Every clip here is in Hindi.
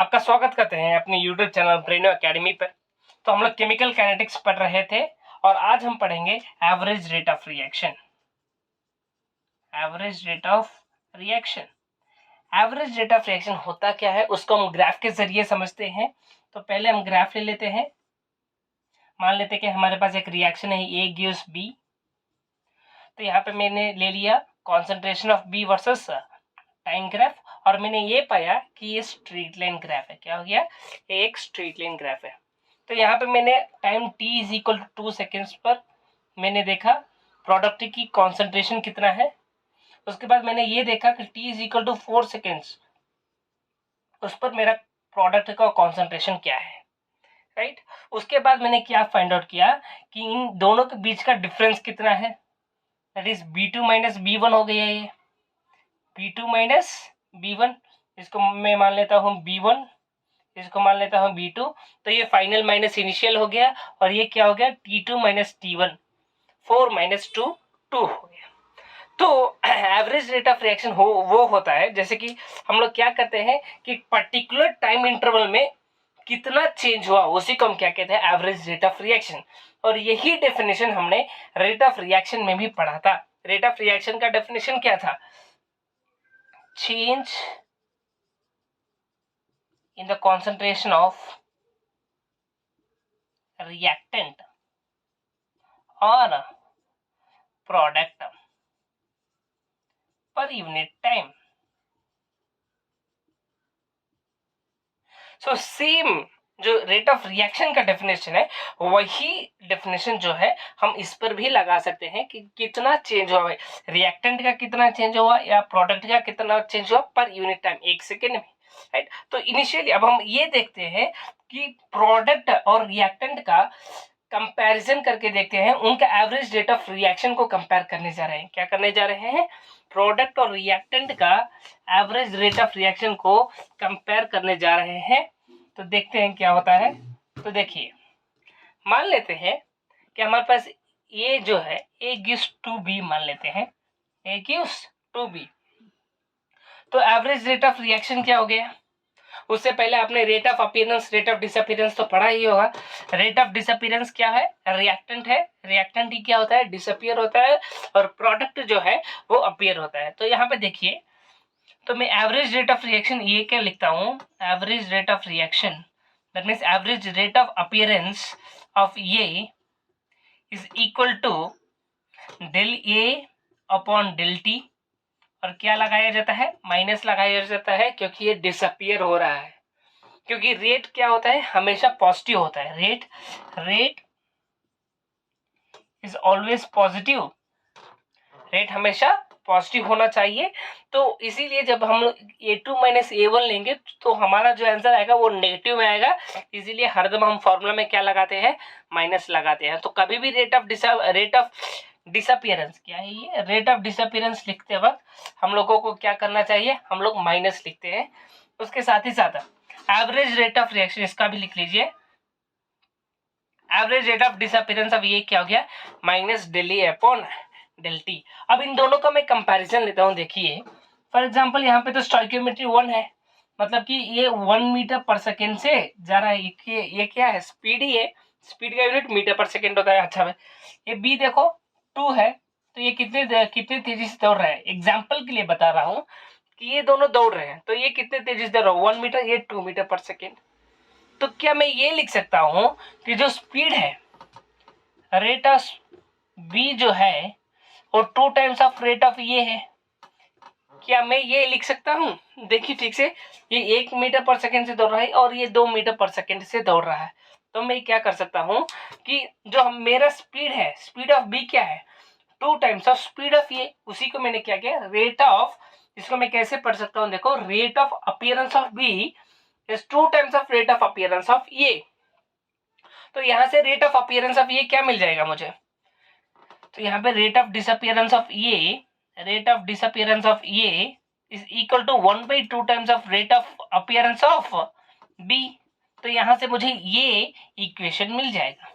आपका स्वागत करते हैं अपने यूट्यूब चैनल ब्रेनो एकेडमी पर। तो हम लोग केमिकल काइनेटिक्स पढ़ रहे थे और आज हम पढ़ेंगे average rate of reaction. Average rate of reaction average rate of reaction होता क्या है उसको हम ग्राफ के जरिए समझते हैं। तो पहले हम ग्राफ ले लेते हैं। मान लेते हैं कि हमारे पास एक रिएक्शन है ए गिव्स बी। तो यहाँ पे मैंने ले लिया concentration of B versus time graph और मैंने ये पाया कि ये स्ट्रेट लाइन ग्राफ है। क्या हो गया? एक स्ट्रेट लाइन ग्राफ है। तो यहाँ पे मैंने time t is equal to 2 seconds पर मैंने देखा प्रोडक्ट की कॉन्सेंट्रेशन कितना है। उसके बाद मैंने ये देखा कि t is equal to 4 seconds उस पर मेरा प्रोडक्ट का कॉन्सेंट्रेशन क्या है, राइट। उसके बाद मैंने क्या फाइंड आउट किया कि इन दोनों के बीच का डिफरेंस कितना है, that is B2 minus B1 हो गया। ये B2 माइनस B1, इसको मैं मान लेता हूँ B1, इसको मान लेता हूँ B2। तो ये फाइनल माइनस इनिशियल हो गया और ये क्या हो गया T2 माइनस T1, 4 माइनस 2 2 हो गया। तो एवरेज रेट ऑफ रिएक्शन वो होता है जैसे कि हम लोग क्या करते हैं कि पर्टिकुलर टाइम इंटरवल में कितना चेंज हुआ उसी को हम क्या कहते हैं, एवरेज रेट ऑफ रिएक्शन। और यही डेफिनेशन हमने रेट ऑफ रिएक्शन में भी पढ़ा था। रेट ऑफ रिएक्शन का डेफिनेशन क्या था? change in the concentration of reactant or product per unit time. So same जो रेट ऑफ रिएक्शन का डेफिनेशन है वही डेफिनेशन जो है हम इस पर भी लगा सकते हैं कि कितना चेंज हुआ है, रिएक्टेंट का कितना चेंज हुआ या प्रोडक्ट का कितना चेंज हुआ पर यूनिट टाइम, एक सेकेंड में, राइट। तो इनिशियली अब हम ये देखते हैं कि प्रोडक्ट और रिएक्टेंट का कंपैरिजन करके देखते हैं, उनका एवरेज रेट ऑफ रिएक्शन को कंपेयर करने जा रहे हैं। क्या करने जा रहे हैं? प्रोडक्ट और रिएक्टेंट का एवरेज रेट ऑफ रिएक्शन को कंपेयर करने जा रहे हैं। तो देखते हैं क्या होता है। तो देखिए, मान लेते हैं कि हमारे पास ये जो है A gives to B, मान लेते हैं A gives to B। तो एवरेज रेट ऑफ रिएक्शन क्या हो गया? उससे पहले आपने rate of appearance, rate of disappearance तो पढ़ा ही होगा। रेट ऑफ डिसअपीयरेंस क्या है? रिएक्टेंट है, रिएक्टेंट ही क्या होता है? डिसअपीयर होता है और प्रोडक्ट जो है वो अपीयर होता है। तो यहाँ पे देखिए, तो मैं एवरेज रेट ऑफ रिएक्शन ये क्या लिखता हूँ, average rate of reaction that means average rate of appearance of ये is equal to del A upon del T, और क्या लगाया जाता है? माइनस लगाया जाता है क्योंकि ये डिसअपीयर हो रहा है। क्योंकि रेट क्या होता है? हमेशा पॉजिटिव होता है। Rate is always positive, rate हमेशा पॉजिटिव होना चाहिए। तो इसीलिए जब हम A2 माइनस A1 लेंगे तो हमारा जो आंसर आएगा वो नेगेटिव में आएगा। इसीलिए हरदम हम फॉर्मूला में क्या लगाते हैं? माइनस लगाते हैं। तो कभी भी रेट ऑफ डिसअपीयरेंस क्या है, ये रेट ऑफ डिसअपीयरेंस लिखते वक्त हम लोगों को क्या करना चाहिए? हम लोग माइनस लिखते हैं। उसके साथ ही साथ एवरेज रेट ऑफ रिएक्शन इसका भी लिख लीजिए। Average rate of disappearance of ये क्या हो गया? Minus del A upon del T. अब इन दोनों का मैं कंपैरिजन लेता हूं। देखिए फॉर एग्जांपल यहाँ पे तो स्टोइकियोमेट्री 1 है, मतलब कि ये 1 मीटर पर सेकेंड से जा रहा है। ये क्या है? स्पीड ही है, स्पीड का यूनिट मीटर पर सेकेंड होता है। अच्छा ये बी देखो 2 है, तो ये कितने तेजी से दौड़ रहा है। एग्जाम्पल के लिए बता रहा हूँ कि ये दोनों दौड़ रहे हैं, तो ये कितने तेजी से दौड़ रहा है? 1 मीटर, ये 2 मीटर पर सेकेंड। तो क्या मैं ये लिख सकता हूँ कि जो स्पीड है, रेट ऑफ बी जो है और 2 टाइम्स ऑफ रेट ऑफ ये है। क्या मैं ये लिख सकता हूँ? देखिए ठीक से, ये 1 मीटर पर सेकेंड से दौड़ रहा है और ये 2 मीटर पर सेकेंड से दौड़ रहा है। तो मैं क्या कर सकता हूँ कि जो मेरा स्पीड है, स्पीड ऑफ बी क्या है? 2 टाइम्स ऑफ स्पीड ऑफ ये, उसी को मैंने क्या किया? रेट ऑफ, इसको मैं कैसे पढ़ सकता हूँ? देखो, rate of appearance of B is 2 times of rate of appearance of A. तो यहाँ से रेट ऑफ अपीयरेंस ऑफ ये क्या मिल जाएगा मुझे? तो यहाँ पे रेट ऑफ डिसअपीयरेंस ऑफ ये, रेट ऑफ डिसअपीयरेंस ऑफ ये is equal to 1/2 times of rate of appearance of B. तो यहाँ से मुझे ये इक्वेशन मिल जाएगा,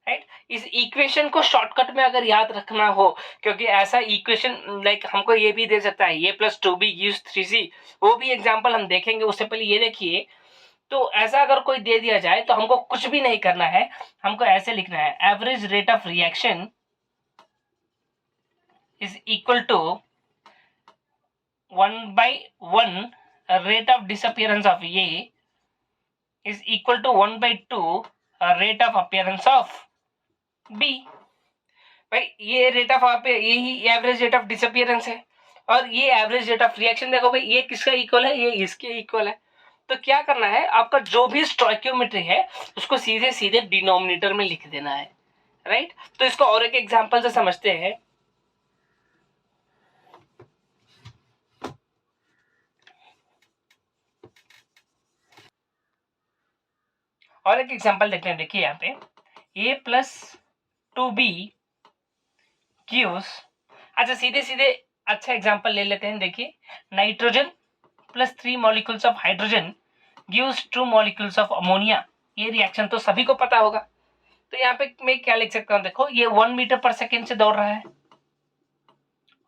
राइट। इस इक्वेशन को शॉर्टकट में अगर याद रखना हो, क्योंकि ऐसा इक्वेशन लाइक हमको ये भी दे सकता है, a+2b gives 3c, वो भी एग्जांपल हम देखेंगे। उससे पहले ये देखिए, तो ऐसा अगर कोई दे दिया जाए तो हमको कुछ भी नहीं करना है, हमको ऐसे लिखना है, average rate of reaction is equal to 1/1 rate of disappearance of A is equal to 1/2 rate of appearance of B. भाई ये रेट ऑफ यही एवरेज रेट ऑफ डिसअपियरेंस है, और ये एवरेज रेट ऑफ रिएक्शन देखो भाई, ये किसका इक्वल है, ये इसके इक्वल है। तो क्या करना है, आपका जो भी स्टोइकियोमेट्री है उसको सीधे सीधे डिनोमिनेटर में लिख देना है, राइट। तो इसको और एक एग्जांपल से समझते हैं। और एक एग्जांपल देखते हैं, देखिए यहाँ पे a+2b gives, अच्छा सीधे सीधे अच्छा एग्जांपल ले लेते हैं। देखिए, nitrogen plus 3 molecules of hydrogen gives 2 molecules of ammonia. ये रिएक्शन तो सभी को पता होगा। तो यहाँ पे मैं क्या लिख सकता हूँ, देखो ये 1 मीटर पर सेकेंड से दौड़ रहा है,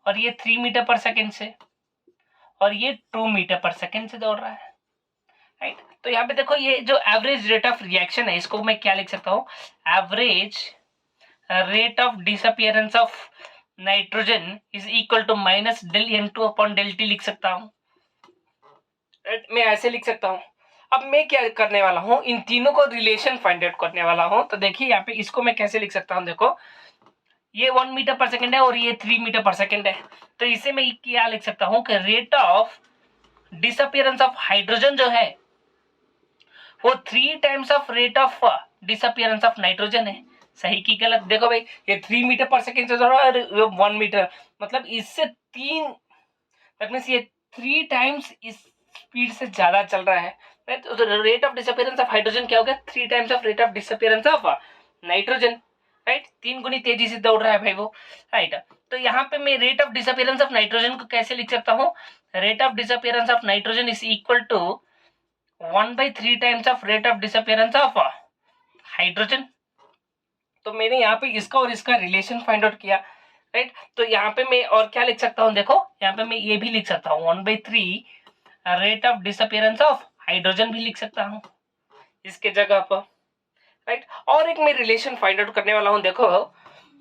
और ये 3 मीटर पर सेकेंड से, और ये 2 मीटर पर सेकेंड से दौड़ रहा है, राइट। तो यहाँ पे देखो, ये जो एवरेज रेट ऑफ रिएक्शन है, इसको मैं क्या लिख सकता हूँ, average rate of disappearance of nitrogen is equal to minus del N2 upon del T लिख सकता हूँ, मैं ऐसे लिख सकता हूँ। अब मैं क्या करने वाला हूँ, इन तीनों को रिलेशन फाइंड आउट करने वाला हूँ। तो देखिए यहाँ पे इसको मैं कैसे लिख सकता हूँ, देखो ये 1 मीटर पर सेकेंड है और ये 3 मीटर पर सेकेंड है। तो इसे मैं क्या लिख सकता हूँ कि rate of disappearance of hydrogen जो है वो 3 times of rate of disappearance of nitrogen है। सही की गलत, देखो भाई ये 3 मीटर पर सेकेंड से दौड़ रहा है और 1 मीटर, मतलब इससे 3, दैट मींस ये 3 टाइम्स इस स्पीड से ज्यादा चल रहा है, राइट। तो rate of disappearance of hydrogen क्या हो गया, 3 times of rate of disappearance of nitrogen, right. 3 गुनी तेजी से दौड़ रहा है भाई वो, राइट। तो यहाँ पे मैं rate of disappearance of nitrogen को कैसे लिख सकता हूँ, rate of disappearance of nitrogen is equal to 1/3 times of rate of disappearance of hydrogen. तो मैंने यहाँ पे इसका और इसका रिलेशन फाइंड आउट किया, राइट। तो यहाँ पे मैं और क्या लिख सकता हूँ, देखो यहाँ पे मैं ये भी लिख सकता हूँ, 1/3 rate of disappearance of hydrogen भी लिख सकता हूँ इसके जगह पर, राइट। और एक मैं रिलेशन फाइंड आउट करने वाला हूँ, देखो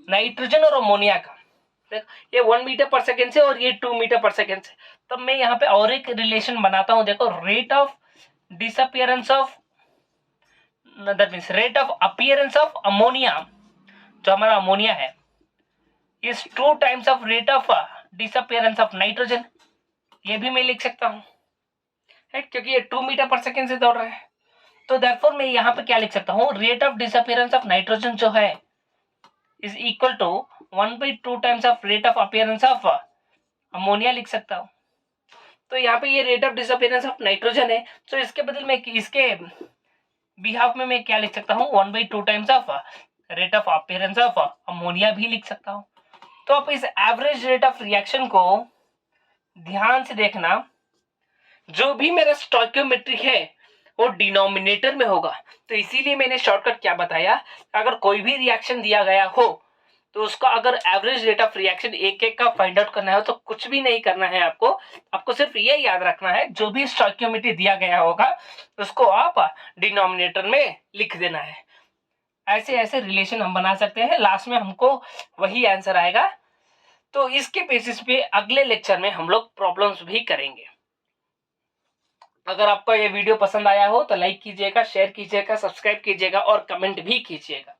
नाइट्रोजन और अमोनिया का, देखो ये 1 मीटर पर सेकेंड से और ये 2 मीटर पर सेकेंड से। तो मैं यहाँ पे और एक रिलेशन बनाता हूँ, देखो rate of disappearance of, that means rate of appearance of ammonia, जो हमारा अमोनिया है, is 2 times of rate of disappearance of nitrogen. ये भी मैं लिख सकता हूँ, राइट, क्योंकि ये 2 मीटर पर सेकेंड से दौड़ रहा है। तो देयरफॉर मैं यहाँ पे क्या लिख सकता हूँ, rate of disappearance of nitrogen जो है is equal to 1/2 times of rate of appearance of ammonia लिख सकता हूँ। तो यहाँ पे ये rate of disappearance of nitrogen है, तो इसके बदल में इसके बिहाफ में मैं क्या लिख सकता हूँ, 1/2 times of rate of appearance of ammonia भी लिख सकता हूँ। तो आप इस एवरेज रेट ऑफ रिएक्शन को ध्यान से देखना, जो भी मेरा स्टोइकियोमेट्री है वो डिनोमिनेटर में होगा। तो इसीलिए मैंने शॉर्टकट क्या बताया, अगर कोई भी रिएक्शन दिया गया हो तो उसका अगर एवरेज रेट ऑफ रिएक्शन एक एक का फाइंड आउट करना है तो कुछ भी नहीं करना है, आपको सिर्फ ये याद रखना है, जो भी स्टोइकियोमेट्री दिया गया होगा उसको आप डिनोमिनेटर में लिख देना है। ऐसे ऐसे रिलेशन हम बना सकते हैं, लास्ट में हमको वही आंसर आएगा। तो इसके बेसिस पे अगले लेक्चर में हम लोग प्रॉब्लम्स भी करेंगे। अगर आपको ये वीडियो पसंद आया हो तो लाइक कीजिएगा, शेयर कीजिएगा, सब्सक्राइब कीजिएगा और कमेंट भी कीजिएगा।